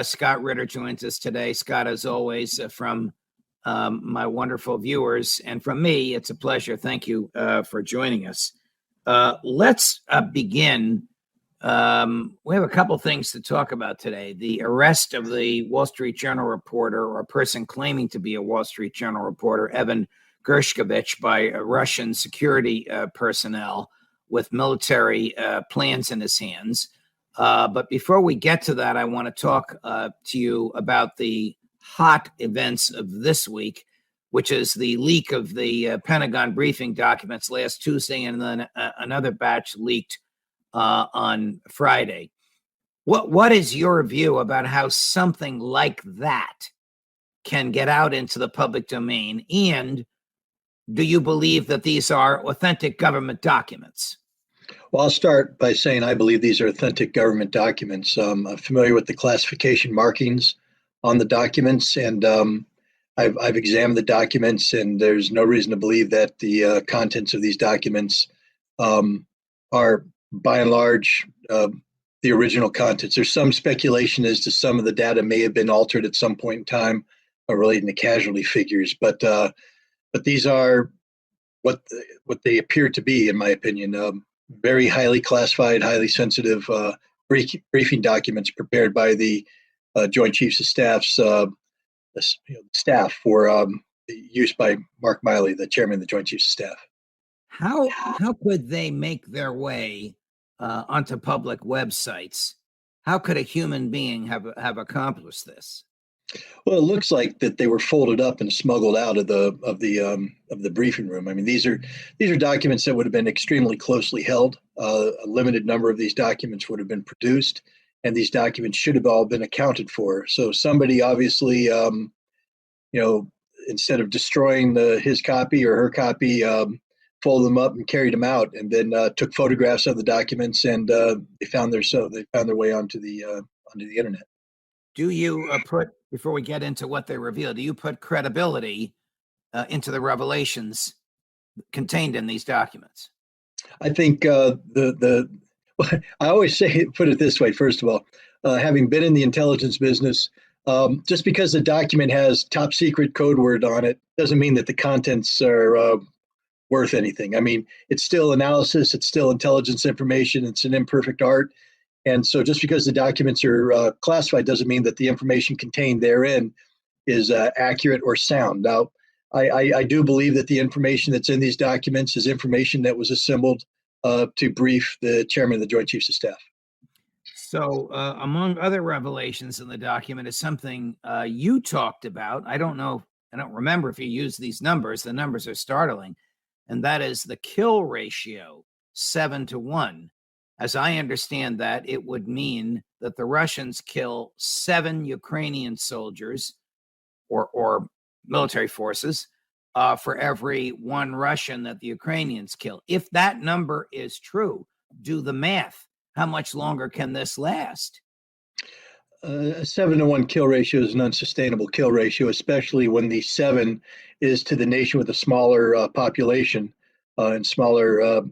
Scott Ritter joins us today. Scott, as always, from my wonderful viewers and from me, it's a pleasure. Thank you for joining us. Let's begin. We have a couple things to talk about today. The arrest of the Wall Street Journal reporter, or a person claiming to be a Wall Street Journal reporter, Evan Gersh, by Russian security personnel with military plans in his hands. But before we get to that, I want to talk to you about the hot events of this week, which is the leak of the Pentagon briefing documents last Tuesday, and then another batch leaked on Friday. What is your view about how something like that can get out into the public domain? And do you believe that these are authentic government documents? Well, I'll start by saying I believe these are authentic government documents. I'm familiar with the classification markings on the documents, and I've examined the documents, and there's no reason to believe that the contents of these documents are, by and large, the original contents. There's some speculation as to some of the data may have been altered at some point in time relating to casualty figures, but these are what they appear to be, in my opinion. Very highly classified, highly sensitive briefing documents prepared by the Joint Chiefs of Staff's staff for use by Mark Miley, the chairman of the Joint Chiefs of Staff. How could they make their way onto public websites? How could a human being have accomplished this? Well, it looks like that they were folded up and smuggled out of the briefing room. I mean, these are documents that would have been extremely closely held. A limited number of these documents would have been produced, and these documents should have all been accounted for. So somebody obviously, instead of destroying his copy or her copy, folded them up and carried them out, and then took photographs of the documents, and they found their way onto the internet. Do you before we get into what they reveal, do you put credibility into the revelations contained in these documents? I think I always put it this way. First of all, having been in the intelligence business, just because the document has top secret code word on it doesn't mean that the contents are worth anything. I mean, it's still analysis, it's still intelligence information, it's an imperfect art. And so just because the documents are classified doesn't mean that the information contained therein is accurate or sound. Now, I do believe that the information that's in these documents is information that was assembled to brief the chairman of the Joint Chiefs of Staff. So among other revelations in the document is something you talked about. I don't remember if you used these numbers. The numbers are startling. And that is the kill ratio, 7-1. As I understand that, it would mean that the Russians kill 7 Ukrainian soldiers or military forces for every 1 Russian that the Ukrainians kill. If that number is true, do the math. How much longer can this last? A 7-1 kill ratio is an unsustainable kill ratio, especially when the 7 is to the nation with a smaller population. And smaller,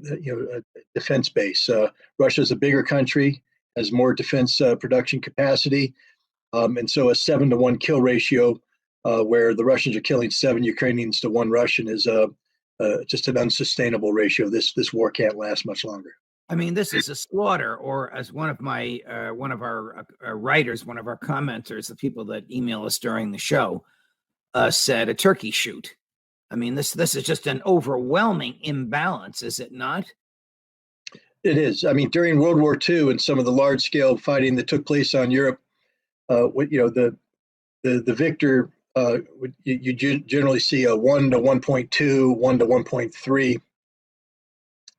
defense base. Russia is a bigger country, has more defense production capacity, and so a 7-1 kill ratio, where the Russians are killing 7 Ukrainians to 1 Russian, is just an unsustainable ratio. This war can't last much longer. I mean, this is a slaughter, or as one of our writers, one of our commenters, the people that email us during the show, said, a turkey shoot. I mean, this is just an overwhelming imbalance, is it not? It is. I mean, during World War II and some of the large-scale fighting that took place on Europe, the victor, you generally see a 1 to 1.2, 1 to 1.3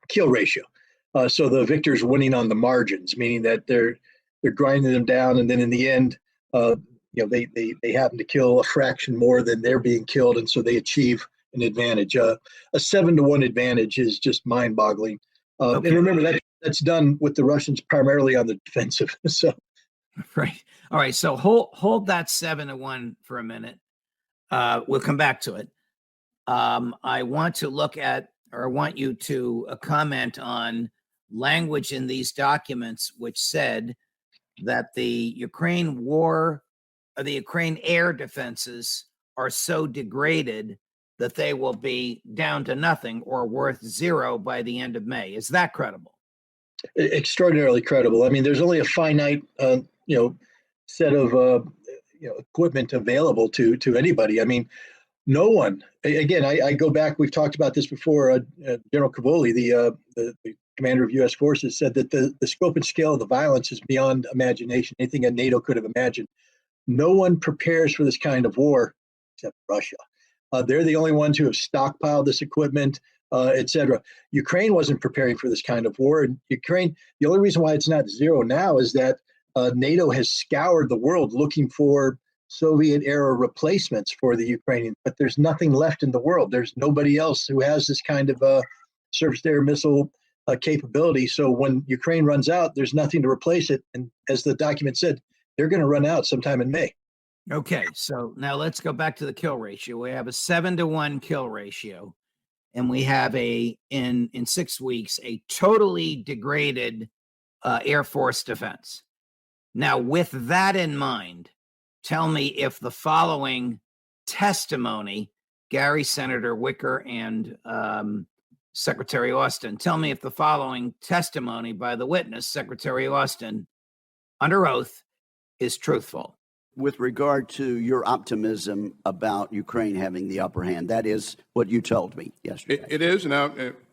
kill ratio. So the victor's winning on the margins, meaning that they're grinding them down, and then in the end, they happen to kill a fraction more than they're being killed, and so they achieve an advantage. A 7-1 advantage is just mind-boggling. Okay. And remember that's done with the Russians primarily on the defensive. So, right. All right. So hold that 7-1 for a minute. We'll come back to it. I want you to comment on language in these documents which said that the Ukraine war, or the Ukraine air defenses are so degraded that they will be down to nothing or worth zero by the end of May. Is that credible? Extraordinarily credible. I mean, there's only a finite, set of equipment available to anybody. I mean, no one. Again, I go back. We've talked about this before. General Cavoli, the commander of U.S. forces, said that the scope and scale of the violence is beyond imagination. Anything that NATO could have imagined. No one prepares for this kind of war except Russia. They're the only ones who have stockpiled this equipment, etc. Ukraine wasn't preparing for this kind of war. And Ukraine, the only reason why it's not zero now is that NATO has scoured the world looking for Soviet-era replacements for the Ukrainians, but there's nothing left in the world. There's nobody else who has this kind of surface-to-air missile capability. So when Ukraine runs out, there's nothing to replace it. And as the document said, they're going to run out sometime in May. Okay, so now let's go back to the kill ratio. We have a 7-to-1 kill ratio, and we have in 6 weeks a totally degraded Air Force defense. Now, with that in mind, tell me if the following testimony, Gary, Senator Wicker, and Secretary Austin, tell me if the following testimony by the witness, Secretary Austin, under oath, is truthful. With regard to your optimism about Ukraine having the upper hand, that is what you told me yesterday. It is. Now,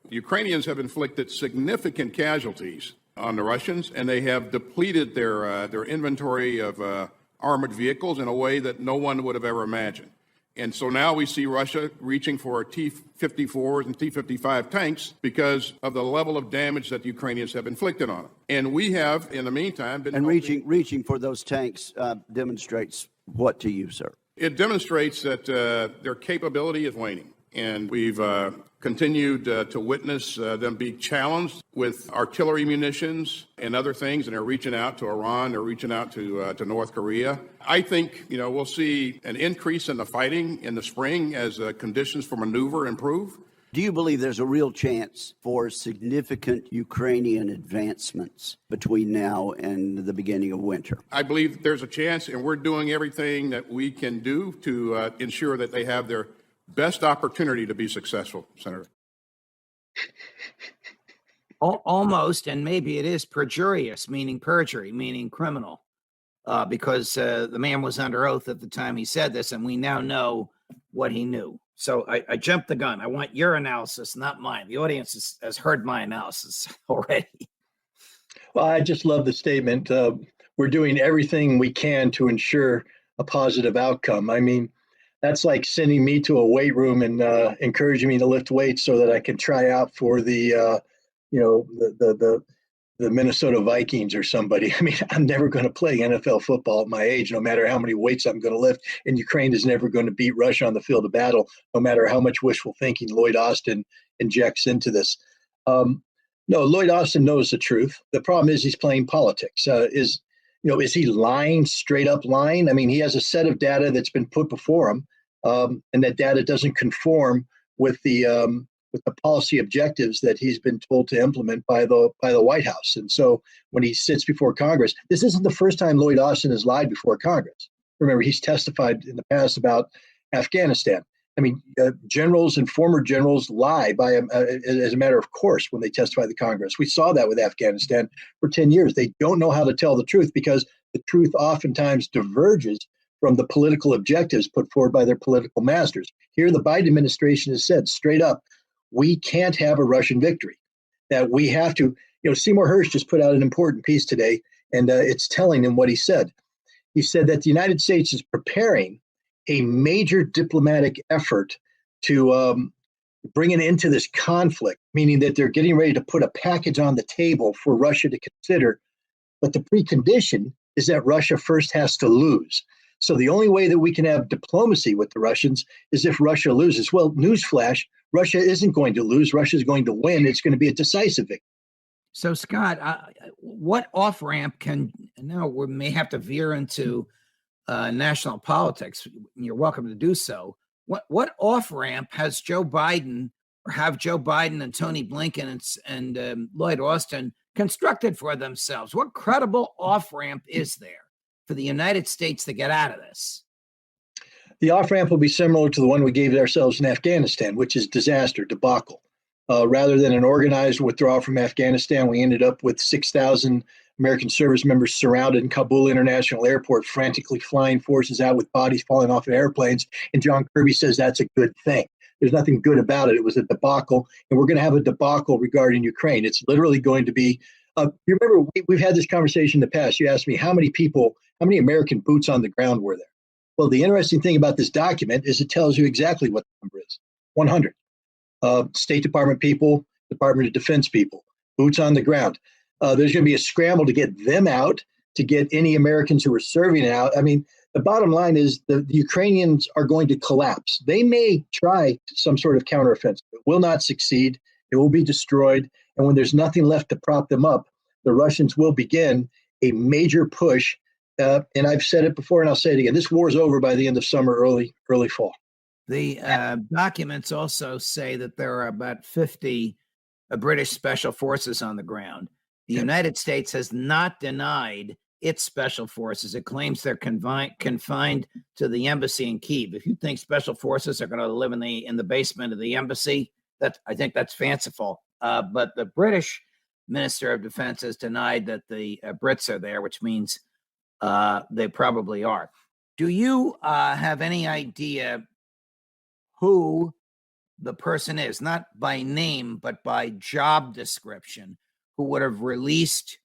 Ukrainians have inflicted significant casualties on the Russians, and they have depleted their inventory of armored vehicles in a way that no one would have ever imagined. And so now we see Russia reaching for T-54s and T-55 tanks because of the level of damage that the Ukrainians have inflicted on them. And we have, in the meantime, been... And reaching for those tanks demonstrates what to you, sir? It demonstrates that their capability is waning. And we've continued to witness them be challenged with artillery munitions and other things, and they're reaching out to Iran, they're reaching out to North Korea. I think, we'll see an increase in the fighting in the spring as conditions for maneuver improve. Do you believe there's a real chance for significant Ukrainian advancements between now and the beginning of winter? I believe there's a chance, and we're doing everything that we can do to ensure that they have their best opportunity to be successful, Senator. Almost, and maybe it is perjurious, meaning perjury, meaning criminal, because the man was under oath at the time he said this, and we now know what he knew. So I jumped the gun. I want your analysis, not mine. The audience has heard my analysis already. Well, I just love the statement. We're doing everything we can to ensure a positive outcome. I mean, that's like sending me to a weight room and encouraging me to lift weights so that I can try out for the Minnesota Vikings or somebody. I mean, I'm never going to play NFL football at my age, no matter how many weights I'm going to lift. And Ukraine is never going to beat Russia on the field of battle, no matter how much wishful thinking Lloyd Austin injects into this. No, Lloyd Austin knows the truth. The problem is he's playing politics. Is he lying, straight up lying? I mean, he has a set of data that's been put before him, and that data doesn't conform with the policy objectives that he's been told to implement by the White House. And so when he sits before Congress, this isn't the first time Lloyd Austin has lied before Congress. Remember, he's testified in the past about Afghanistan. I mean, generals and former generals lie as a matter of course when they testify to Congress. We saw that with Afghanistan for 10 years. They don't know how to tell the truth because the truth oftentimes diverges from the political objectives put forward by their political masters. Here, the Biden administration has said straight up, we can't have a Russian victory, that we have to, Seymour Hersh just put out an important piece today, and it's telling him what he said. He said that the United States is preparing a major diplomatic effort to bring an end to this conflict, meaning that they're getting ready to put a package on the table for Russia to consider. But the precondition is that Russia first has to lose. So the only way that we can have diplomacy with the Russians is if Russia loses. Well, newsflash, Russia isn't going to lose. Russia is going to win. It's going to be a decisive victory. So, Scott, what off-ramp now we may have to veer into national politics. You're welcome to do so. What off-ramp has Joe Biden, or have Joe Biden and Tony Blinken and Lloyd Austin constructed for themselves. What credible off-ramp is there for the United States to get out of this? The off-ramp will be similar to the one we gave ourselves in Afghanistan, which is disaster, debacle. Rather than an organized withdrawal from Afghanistan, we ended up with 6,000 American service members surrounded in Kabul International Airport, frantically flying forces out with bodies falling off of airplanes. And John Kirby says that's a good thing. There's nothing good about it. It was a debacle, and we're going to have a debacle regarding Ukraine. It's literally going to be, you remember, we've had this conversation in the past. You asked me how many American boots on the ground were there? Well, the interesting thing about this document is it tells you exactly what the number is, 100. State Department people, Department of Defense people, boots on the ground. There's going to be a scramble to get them out, to get any Americans who are serving out. I mean, the bottom line is the Ukrainians are going to collapse. They may try some sort of counteroffensive. It will not succeed. It will be destroyed. And when there's nothing left to prop them up, the Russians will begin a major push. And I've said it before, and I'll say it again. This war is over by the end of summer, early fall. The documents also say that there are about 50 British special forces on the ground. The United States has not denied its special forces. It claims they're confined to the embassy in Kyiv. If you think special forces are going to live in the basement of the embassy, I think that's fanciful. But the British Minister of Defense has denied that the Brits are there, which means they probably are. Do you have any idea who the person is, not by name, but by job description, who would have released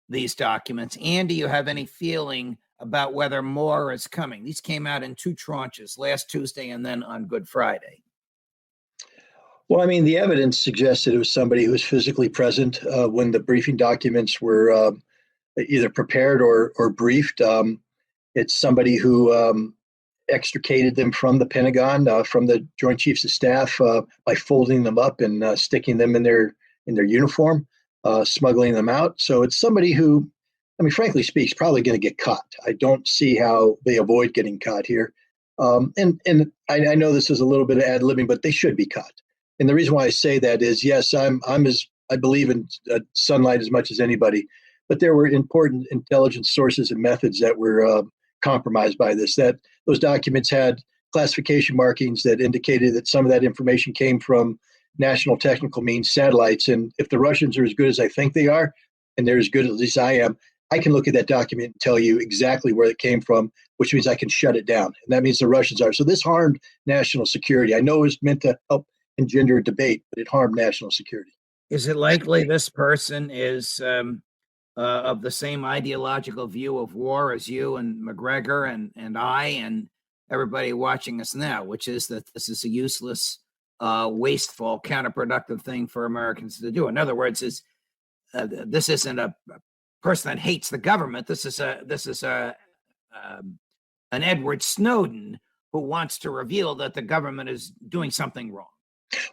these documents? And do you have any feeling about whether more is coming? These came out in 2 tranches, last Tuesday and then on Good Friday. Well, I mean, the evidence suggests that it was somebody who was physically present when the briefing documents were either prepared or briefed. It's somebody who extricated them from the Pentagon, from the Joint Chiefs of Staff, by folding them up and sticking them in their uniform, smuggling them out. So it's somebody who, I mean, frankly speaks, probably going to get caught. I don't see how they avoid getting caught here. And I know this is a little bit of ad-libbing, but they should be caught. And the reason why I say that is, yes, I believe in sunlight as much as anybody, but there were important intelligence sources and methods that were compromised by this. That those documents had classification markings that indicated that some of that information came from national technical means, satellites. And if the Russians are as good as I think they are, and they're as good as at least I am, I can look at that document and tell you exactly where it came from, which means I can shut it down. And that means the Russians are. So this harmed national security. I know it was meant to help engender a debate, but it harmed national security. Is it likely this person is of the same ideological view of war as you and McGregor and I and everybody watching us now, which is that this is a useless, wasteful, counterproductive thing for Americans to do? In other words, this isn't a person that hates the government. This is an Edward Snowden who wants to reveal that the government is doing something wrong.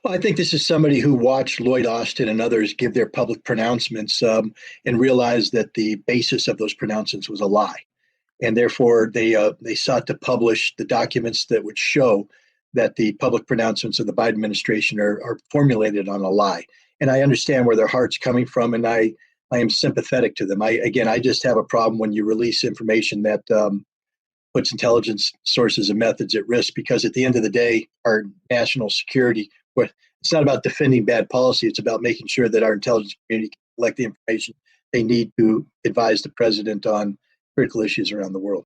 Well, I think this is somebody who watched Lloyd Austin and others give their public pronouncements and realized that the basis of those pronouncements was a lie. And therefore, they sought to publish the documents that would show that the public pronouncements of the Biden administration are formulated on a lie. And I understand where their heart's coming from, and I am sympathetic to them. I just have a problem when you release information that puts intelligence sources and methods at risk, because at the end of the day, our national security, it's not about defending bad policy. It's about making sure that our intelligence community can collect the information they need to advise the president on critical issues around the world.